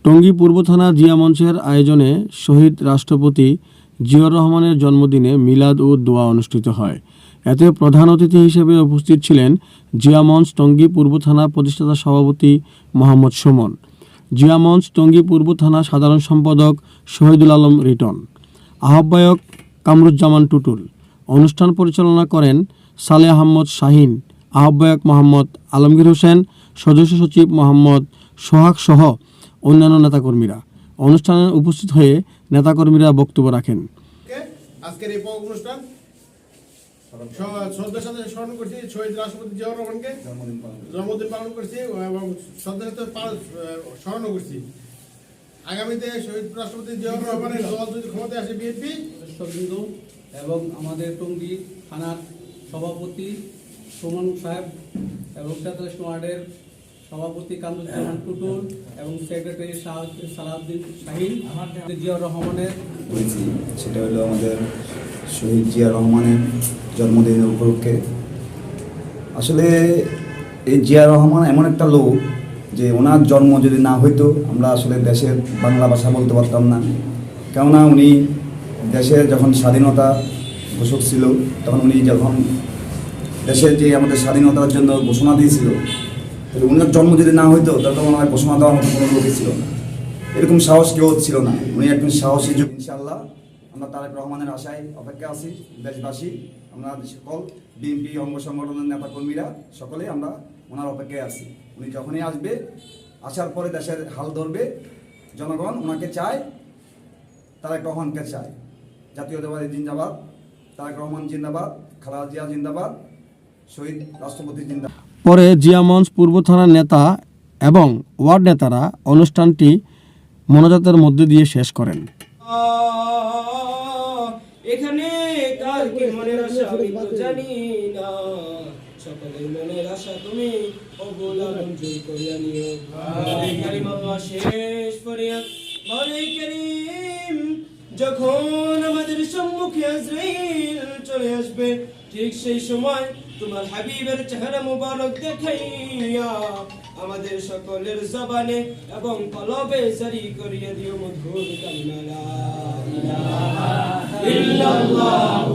টঙ্গী পূর্ব থানা জিয়া মঞ্চের আয়োজনে শহীদ রাষ্ট্রপতি জিয়াউর রহমানের জন্মদিনে মিলাদ ও দোয়া অনুষ্ঠিত হয়। এতে প্রধান অতিথি হিসেবে উপস্থিত ছিলেন জিয়া মঞ্চ টঙ্গী পূর্ব থানা প্রতিষ্ঠাতা সভাপতি মোহাম্মদ সুমন, জিয়া মঞ্চ টঙ্গী পূর্ব থানা সাধারণ সম্পাদক শহীদুল আলম রিটন, আহ্বায়ক কামরুজ্জামান টুটুল। অনুষ্ঠান পরিচালনা করেন সালেহ আহমদ শাহিন, আহ্বায়ক মোহাম্মদ আলমগীর হোসেন, সদস্য সচিব মোহাম্মদ সোহাগ সহ অন্যান্য নেতাকর্মীরা। অনুষ্ঠানে উপস্থিত হয়ে নেতাকর্মীরা বক্তব্য রাখেন। আজকের এই অনুষ্ঠান শ্রদ্ধার সাথে স্মরণ করছি শহীদ রাষ্ট্রপতি জিয়াউর রহমানকে জন্মদিন পালন করছি এবং শ্রদ্ধার সাথে স্মরণ করছি। আগামীতে শহীদ রাষ্ট্রপতি জিয়াউর রহমানের দল যদি ক্ষমতায় আসে বিএনপি এবং আমাদের টঙ্গী থানার সভাপতি সুমন সাহেব এবং 43 ওয়ার্ডের সভাপতি কামরুজ্জামান টুটুল এবং সেক্রেটারি সালাউদ্দিন শাহিন জিয়াউর রহমানের হয়েছি, সেটা হলো আমাদের শহীদ জিয়াউর রহমানের জন্মদিনের উপলক্ষে। আসলে এই জিয়াউর রহমান এমন একটা লোক যে ওনার জন্ম যদি না হইতো আমরা আসলে দেশের বাংলা ভাষা বলতে পারতাম না। কেননা উনি দেশের যখন স্বাধীনতা ঘোষক ছিল তখন উনি যখন দেশের যে আমাদের স্বাধীনতার জন্য ঘোষণা দিয়েছিল, উনার জন্ম যদি না হইতো তাহলে ওনার ঘোষণা দেওয়ার মতো কোনো লোকই ছিল না, এরকম সাহস কেউ ছিল না। উনি একজন সাহসী যুগ। ইনশাআল্লাহ আমরা তারেক রহমানের আশায় অপেক্ষা আছি। দেশবাসী, আমরা সকল বিএনপি অঙ্গ সংগঠনের নেতাকর্মীরা সকলেই আমরা ওনার অপেক্ষায় আছি। উনি যখনই আসবে, আসার পরে দেশের হাল ধরবে, জনগণ ওনাকে চায়, তারেক রহমানকে চায়। জাতীয়তাবাদী জিন্দাবাদ, তারেক রহমান জিন্দাবাদ, খালেদা জিয়া জিন্দাবাদ, শহীদ রাষ্ট্রপতি জিন্দাবাদ। পরে জিয়া মঞ্চ পূর্ব থানার নেতা এবং ওয়ার্ড নেতারা অনুষ্ঠানটি মোনাজাতের মধ্যে দিয়ে শেষ করেন। এখানে কালকে মনের আশা আমি তো জানি না, সকলের মনের আশা তুমি ওগুলা মঞ্জুর করিয়া নিও। কালিমা শেষ করিয়া বলে করিম, যখন আমাদের সম্মুখে আজরাইল চলে আসবে, ঠিক সেই সময় তোমার হাবিবের চেহারা মুবারক দেখাইয়া আমাদের সকলের জবানে এবং কলবে জারি করিয়া দিও মধুর কালিমা লা ইলাহা ইল্লাল্লাহ।